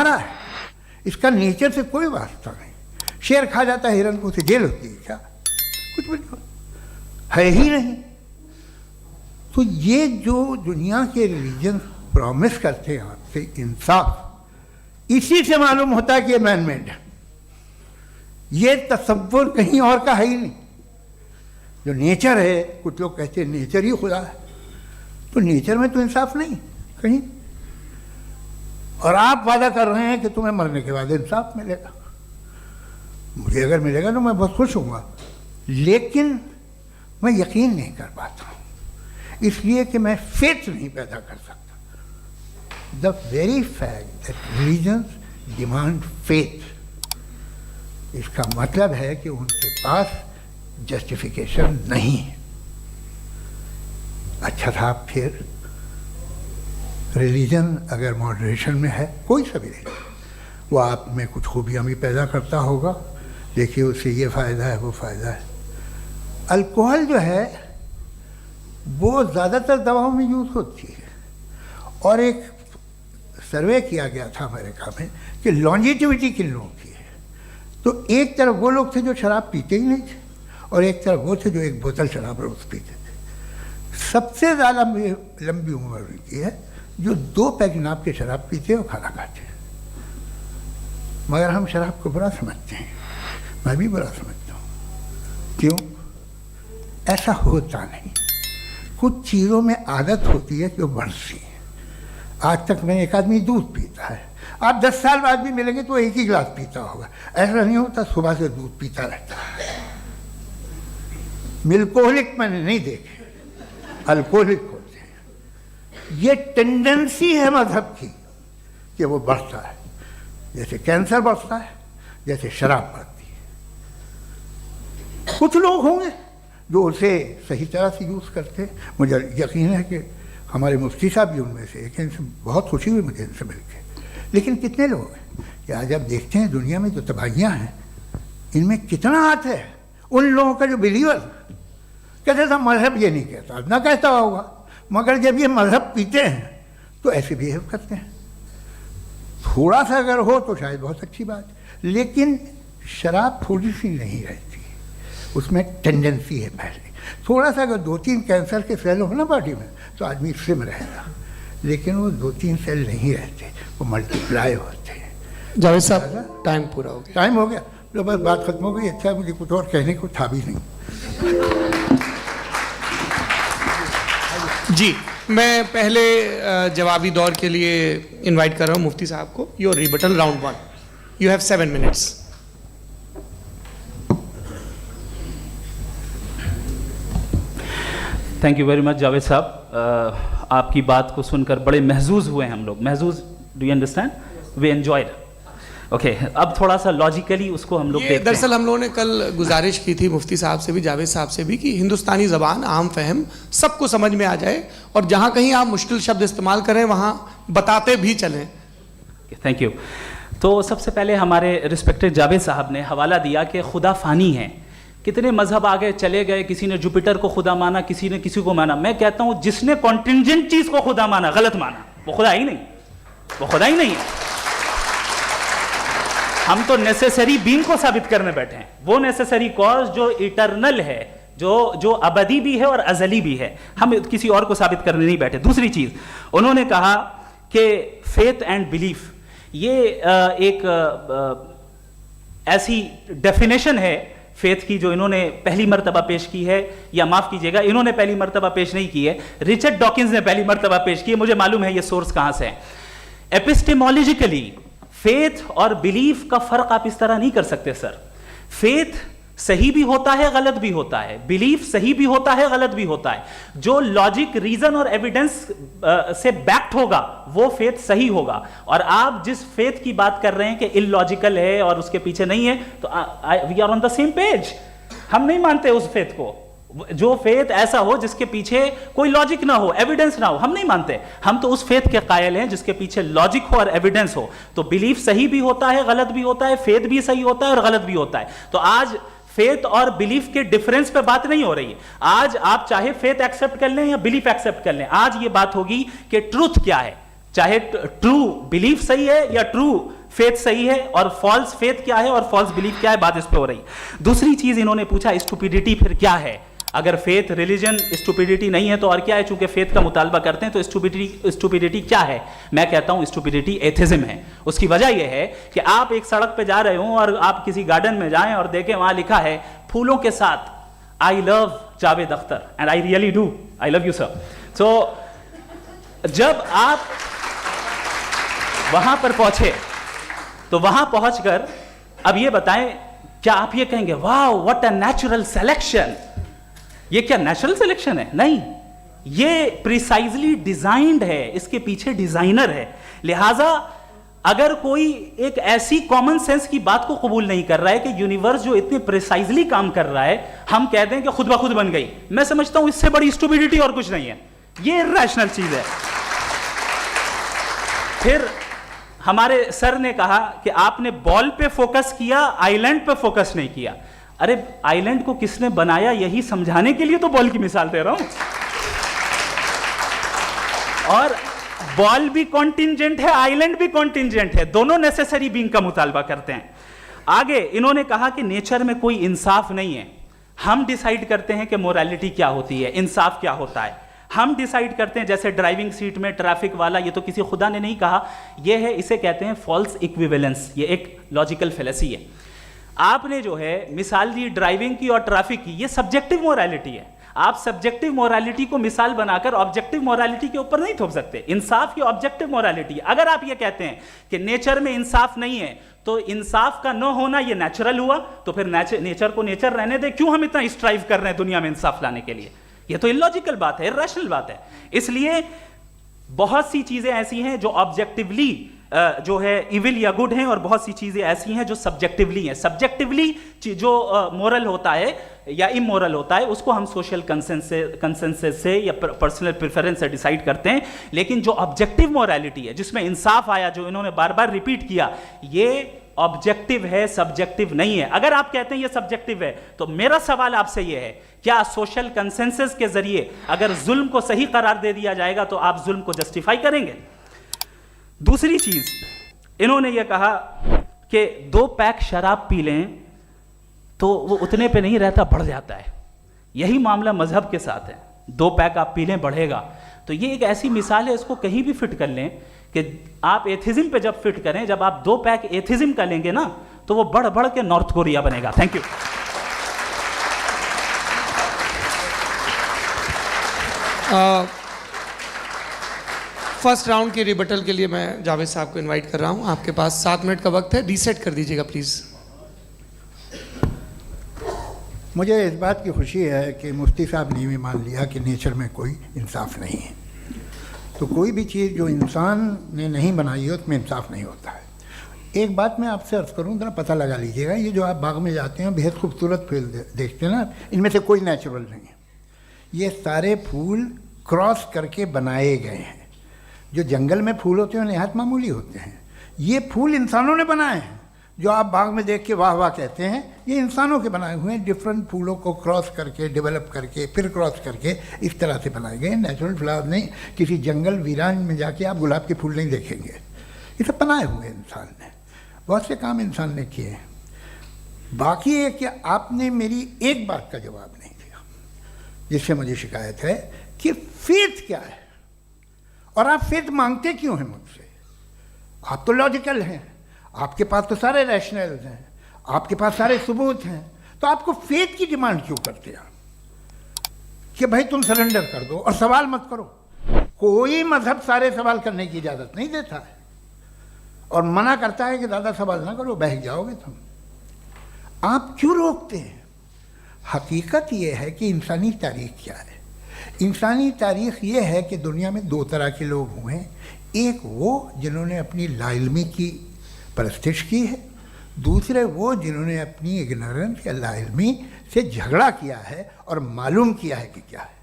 रहा है, इसका नेचर से कोई वास्ता नहीं। शेर खा जाता है हिरन को, उसे जेल होती है क्या? कुछ भी है ही नहीं। तो ये जो दुनिया के रिलीजन प्रॉमिस करते हैं आपसे इंसाफ, इसी से मालूम होता है कि ये मैन मेड है। ये तसव्वुर कहीं और का है ही नहीं। जो नेचर है, कुछ लोग कहते हैं नेचर ही खुदा है, तो नेचर में तो इंसाफ नहीं कहीं। और आप वादा कर रहे हैं कि तुम्हें मरने के बाद इंसाफ मिलेगा। मुझे अगर मिलेगा तो मैं बहुत खुश होऊंगा, लेकिन मैं यकीन नहीं कर पाता हूँ, इसलिए कि मैं फेथ नहीं पैदा कर सकता। The very fact that religions demand faith, इसका मतलब है कि उनके पास जस्टिफिकेशन नहीं है। अच्छा साहब, फिर रिलीजन अगर मॉडरेशन में है, कोई सा भी नहीं, वो आप में कुछ खूबियाँ भी पैदा करता होगा, देखिए उससे ये फ़ायदा है वो फ़ायदा है। अल्कोहल जो है वो ज़्यादातर दवाओं में यूज़ होती है, और एक सर्वे किया गया था अमेरिका में कि लॉन्जिटिविटी किन लोगों की है। तो एक तरफ वो लोग थे जो शराब पीते ही नहीं थे, और एक तरफ वो थे जो एक बोतल शराब रोज़ पीते थे। सबसे ज़्यादा लंबी उम्र उनकी है जो 2 पैक नाप के शराब पीते और खाना खाते हैं। मगर हम शराब को बुरा समझते हैं, मैं भी बुरा समझता हूँ। क्यों? ऐसा होता नहीं। कुछ चीज़ों में आदत होती है कि वो बढ़ती है। आज तक में एक आदमी दूध पीता है, आप 10 साल बाद भी मिलेंगे तो एक ही गिलास पीता होगा। ऐसा नहीं होता, सुबह से दूध पीता रहता है। मिल्कोहलिक मैंने नहीं देखे, अल्कोहलिक होते हैं। ये टेंडेंसी है मजहब की कि वो बढ़ता है, जैसे कैंसर बढ़ता है, जैसे शराब बढ़ती है। कुछ लोग होंगे जो उसे सही तरह से यूज़ करते हैं। मुझे यकीन है कि हमारे मुफ्ती साहब भी उनमें से एक, इनसे बहुत खुशी हुई मुझे इनसे मिलकर। लेकिन कितने लोग हैं कि आज आप देखते हैं दुनिया में जो तबाहियाँ हैं, इनमें कितना हाथ है उन लोगों का जो बिलीवर कहते था मजहब ये नहीं कहता, ना कहता होगा, मगर जब ये मजहब पीते हैं तो ऐसे बिहेव करते हैं। थोड़ा सा अगर हो तो शायद बहुत अच्छी बात, लेकिन शराब थोड़ी सी नहीं रहती, उसमें टेंडेंसी है पहले। थोड़ा सा अगर 2-3 कैंसर के सेल हो ना बॉडी में तो आदमी स्लिम रहेगा, लेकिन वो 2-3 सेल नहीं रहते, वो मल्टीप्लाई होते हैं। जावेद साहब, टाइम पूरा हो गया। टाइम हो गया तो बस बात खत्म हो गई। अच्छा, मुझे कुछ और कहने को था भी नहीं। जी, मैं पहले जवाबी दौर के लिए इनवाइट कर रहा हूँ मुफ्ती साहब को। Your rebuttal round 1, you have 7 minutes. Thank you very much Javed साहब, आपकी बात को सुनकर बड़े महजूज हुए हम लोग। महजूज, do you understand? We enjoyed. Okay, अब थोड़ा सा लॉजिकली उसको हम लोग देखते हैं। दरअसल हम लोगों ने कल गुजारिश की थी मुफ्ती साहब से भी, जावेद साहब से भी, कि हिंदुस्तानी ज़बान आम फहम सबको समझ में आ जाए, और जहाँ कहीं आप मुश्किल शब्द इस्तेमाल करें वहाँ बताते भी चलें। Thank you. तो सबसे पहले हमारे रिस्पेक्टेड जावेद साहब ने हवाला दिया कि खुदा फ़ानी है। कितने मजहब आगे चले गए, किसी ने जुपिटर को खुदा माना, किसी ने किसी को माना। मैं कहता हूँ जिसने कॉन्टिंजेंट चीज़ को खुदा माना, गलत माना, वो खुदा ही नहीं, वो खुदा ही नहीं है। हम तो नेसेसरी बीइंग को साबित करने बैठे हैं, वो नेसेसरी कॉज जो इटरनल है, जो अबदी भी है और अजली भी है। हम किसी और को साबित करने नहीं बैठे। दूसरी चीज उन्होंने कहा कि फेथ एंड बिलीफ, ये एक ऐसी डेफिनेशन है फेथ की जो इन्होंने पहली मर्तबा पेश की है, या माफ कीजिएगा इन्होंने पहली मर्तबा पेश नहीं की है, रिचर्ड डॉकिंस ने पहली मर्तबा पेश की है। मुझे मालूम है ये सोर्स कहां से है। एपिस्टेमोलॉजिकली फेथ और बिलीफ का फर्क आप इस तरह नहीं कर सकते सर। फेथ सही भी होता है, गलत भी होता है, बिलीफ सही भी होता है, गलत भी होता है। जो लॉजिक, रीजन और एविडेंस से बैक्ड होगा वो फेथ सही होगा। और आप जिस फेथ की बात कर रहे हैं कि इलॉजिकल है और उसके पीछे नहीं है, तो we are on the same page. हम नहीं मानते उस फेथ को, जो फेथ ऐसा हो जिसके पीछे कोई लॉजिक ना हो, एविडेंस ना हो, हम नहीं मानते। हम तो उस फेथ के कायल हैं जिसके पीछे लॉजिक हो और एविडेंस हो। तो बिलीफ सही भी होता है, गलत भी होता है, फेथ भी सही होता है और गलत भी होता है। तो आज फेथ और बिलीफ के डिफरेंस पे बात नहीं हो रही है। आज आप चाहे फेथ एक्सेप्ट कर लें या बिलीफ एक्सेप्ट कर लें, आज ये बात होगी कि ट्रूथ क्या है। चाहे ट्रू बिलीफ सही है या ट्रू फेथ सही है, और फॉल्स फेथ क्या है और फॉल्स बिलीफ क्या है, बात इस पे हो रही। दूसरी चीज इन्होंने पूछा स्टुपिडिटी फिर क्या है। अगर फेथ रिलीजन स्टुपिडिटी नहीं है तो और क्या है? चूंकि फेथ का मुतालबा करते हैं तो स्टुपिडिटी क्या है? मैं कहता हूं स्टुपिडिटी एथिज्म है। उसकी वजह यह है कि आप एक सड़क पे जा रहे हो और आप किसी गार्डन में जाएं और देखें वहां लिखा है फूलों के साथ I love Javed Akhtar, and I really do, I love you sir. So जब आप वहां पर पहुंचे तो वहां पहुंचकर अब ये बताएं, क्या आप ये कहेंगे वाह व्हाट अ नेचुरल सिलेक्शन? ये क्या नेचुरल सिलेक्शन है? नहीं, ये प्रिसाइजली डिजाइंड है, इसके पीछे डिजाइनर है। लिहाजा अगर कोई एक ऐसी कॉमन सेंस की बात को कबूल नहीं कर रहा है कि यूनिवर्स जो इतने प्रिसाइजली काम कर रहा है, हम कह दें कि खुद ब खुद बन गई, मैं समझता हूं इससे बड़ी स्टुपिडिटी और कुछ नहीं है। ये इर्रेशनल चीज है। फिर हमारे सर ने कहा कि आपने बॉल पे फोकस किया, आइलैंड पे फोकस नहीं किया। अरे आइलैंड को किसने बनाया यही समझाने के लिए तो बॉल की मिसाल दे रहा हूं। और बॉल भी कॉन्टिंजेंट है, आइलैंड भी कॉन्टिंजेंट है, दोनों नेसेसरी बीइंग का मुतालबा करते हैं। आगे इन्होंने कहा कि नेचर में कोई इंसाफ नहीं है। हम डिसाइड करते हैं कि मोरालिटी क्या होती है, इंसाफ क्या होता है। हम डिसाइड करते हैं, जैसे ड्राइविंग सीट में ट्रैफिक वाला, ये तो किसी खुदा ने नहीं कहा, ये है, इसे कहते हैं फॉल्स इक्विवेलेंस। ये एक लॉजिकल फेलेसी है। आपने जो है मिसाल दी ड्राइविंग की और ट्रैफिक की, ये सब्जेक्टिव मोरालिटी है। आप सब्जेक्टिव मोरालिटी को मिसाल बनाकर ऑब्जेक्टिव मोरालिटी के ऊपर नहीं थोप सकते। इंसाफ की ऑब्जेक्टिव मोरालिटी है। अगर आप ये कहते हैं कि नेचर में इंसाफ नहीं है तो इंसाफ का न होना ये नेचुरल हुआ, तो फिर नेचर को नेचर रहने दे, क्यों हम इतना स्ट्राइव कर रहे हैं दुनिया में इंसाफ लाने के लिए? ये तो इलॉजिकल बात है, इर्रेशनल बात है। इसलिए बहुत सी चीजें ऐसी हैं जो ऑब्जेक्टिवली जो है इविल या गुड हैं, और बहुत सी चीजें ऐसी हैं जो सब्जेक्टिवली हैं। सब्जेक्टिवली जो मोरल होता है या इमोरल होता है उसको हम सोशल कंसेंसस से या पर्सनल प्रेफरेंस से डिसाइड करते हैं। लेकिन जो ऑब्जेक्टिव मोरालिटी है, जिसमें इंसाफ आया, जो इन्होंने बार बार रिपीट किया, ये ऑब्जेक्टिव है, सब्जेक्टिव नहीं है। अगर आप कहते हैं ये सब्जेक्टिव है तो मेरा सवाल आपसे ये है, क्या सोशल कंसेंसस के जरिए अगर जुल्म को सही करार दे दिया जाएगा तो आप जुल्म को जस्टिफाई करेंगे? दूसरी चीज इन्होंने ये कहा कि 2 पैक शराब पी लें तो वो उतने पे नहीं रहता, बढ़ जाता है। यही मामला मजहब के साथ है। 2 पैक आप पी लें बढ़ेगा। तो ये एक ऐसी मिसाल है, इसको कहीं भी फिट कर लें कि आप एथिज्म पे जब फिट करें, जब आप 2 पैक एथिज्म का लेंगे ना तो वो बढ़ बढ़ के नॉर्थ कोरिया बनेगा। Thank you. फर्स्ट राउंड के रिबटल के लिए मैं जावेद साहब को इनवाइट कर रहा हूं। आपके पास 7 मिनट का वक्त है, रीसेट कर दीजिएगा प्लीज। मुझे इस बात की खुशी है कि मुफ्ती साहब ने भी मान लिया कि नेचर में कोई इंसाफ नहीं है। तो कोई भी चीज़ जो इंसान ने नहीं बनाई है उसमें इंसाफ नहीं होता है। एक बात मैं आपसे अर्ज़ करूँ, जरा पता लगा लीजिएगा, ये जो आप बाग में जाते हैं बेहद खूबसूरत फूल देखते हैं ना, इनमें से कोई नेचुरल नहीं है। ये सारे फूल क्रॉस करके बनाए गए हैं। जो जंगल में फूल होते हैं नहायत मामूली होते हैं। ये फूल इंसानों ने बनाए हैं। जो आप बाग में देख के वाह वाह कहते हैं, ये इंसानों के बनाए हुए हैं। डिफरेंट फूलों को क्रॉस करके, डेवलप करके, फिर क्रॉस करके इस तरह से बनाए गए। नेचुरल फ्लावर नहीं। किसी जंगल वीरान में जाके आप गुलाब के फूल नहीं देखेंगे। ये सब बनाए हुए इंसान ने, बहुत से काम इंसान ने किए हैं। बाकी है कि आपने मेरी एक बात का जवाब नहीं दिया, जिससे मुझे शिकायत है कि फेथ क्या है और आप फेथ मांगते क्यों हैं मुझसे? आप तो लॉजिकल हैं, आपके पास तो सारे रैशनल्स हैं, आपके पास सारे सबूत हैं, तो आपको फेथ की डिमांड क्यों करते हैं कि भाई तुम सरेंडर कर दो और सवाल मत करो? कोई मजहब सारे सवाल करने की इजाज़त नहीं देता है और मना करता है कि ज़्यादा सवाल ना करो, बहक जाओगे तुम। आप क्यों रोकते हैं? हकीकत यह है कि इंसानी तारीख क्या है। इंसानी तारीख ये है कि दुनिया में 2 तरह के लोग हुए हैं। एक वो जिन्होंने अपनी लाइल्मी की परस्तिश की है, दूसरे वो जिन्होंने अपनी इग्नोरेंस या लाइल्मी से झगड़ा किया है और मालूम किया है कि क्या है।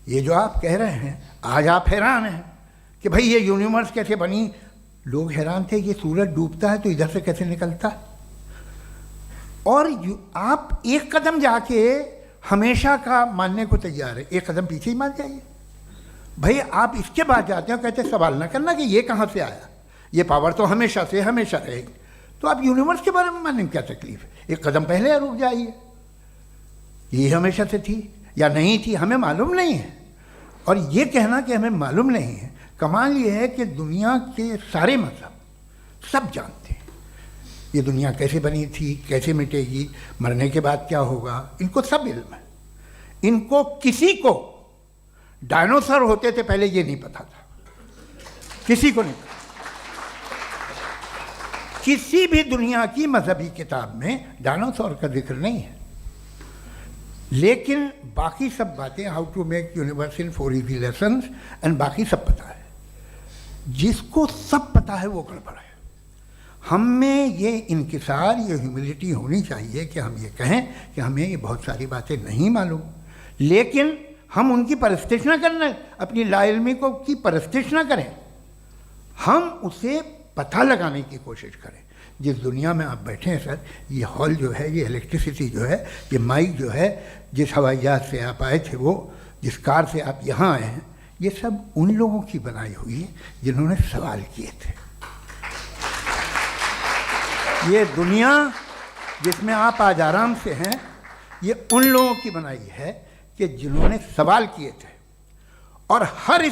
ये जो आप कह रहे हैं, आज आप हैरान हैं कि भाई ये यूनिवर्स कैसे बनी। लोग हैरान थे कि सूरज डूबता है तो इधर से कैसे निकलता है। और आप एक कदम जाके हमेशा का मानने को तैयार है, एक कदम पीछे ही मान जाइए। भाई आप इसके बाद जाते हो, कहते सवाल ना करना कि ये कहाँ से आया, ये पावर तो हमेशा से हमेशा रहेगी। तो आप यूनिवर्स के बारे में मानने में क्या तकलीफ है? एक कदम पहले रुक जाइए, ये हमेशा से थी या नहीं थी हमें मालूम नहीं है। और ये कहना कि हमें मालूम नहीं है, कमाल ये है कि दुनिया के सारे मजहब सब जानते हैं ये दुनिया कैसे बनी थी, कैसे मिटेगी, मरने के बाद क्या होगा, इनको सब इल्म है। इनको किसी को डायनासोर होते थे पहले ये नहीं पता था, किसी को नहीं पता। किसी भी दुनिया की मजहबी किताब में डायनासोर का जिक्र नहीं है, लेकिन बाकी सब बातें, how to make universe in 4 easy lessons and बाकी सब पता है। जिसको सब पता है वो गड़बड़ है। हम में ये इंकिसार, ये ह्यूमिलिटी होनी चाहिए कि हम ये कहें कि हमें ये बहुत सारी बातें नहीं मालूम, लेकिन हम उनकी परस्तिश ना करना, अपनी लाइल्मी को की परस्तिश ना करें, हम उसे पता लगाने की कोशिश करें। जिस दुनिया में आप बैठे हैं सर, ये हॉल जो है, ये इलेक्ट्रिसिटी जो है, ये माइक जो है, जिस हवाई जहाज से आप आए थे, वो जिस कार से आप यहाँ आए हैं, ये सब उन लोगों की बनाई हुई है जिन्होंने सवाल किए थे। ये दुनिया जिसमें आप आज आराम से हैं, ये उन लोगों की बनाई है कि जिन्होंने सवाल किए थे। और हर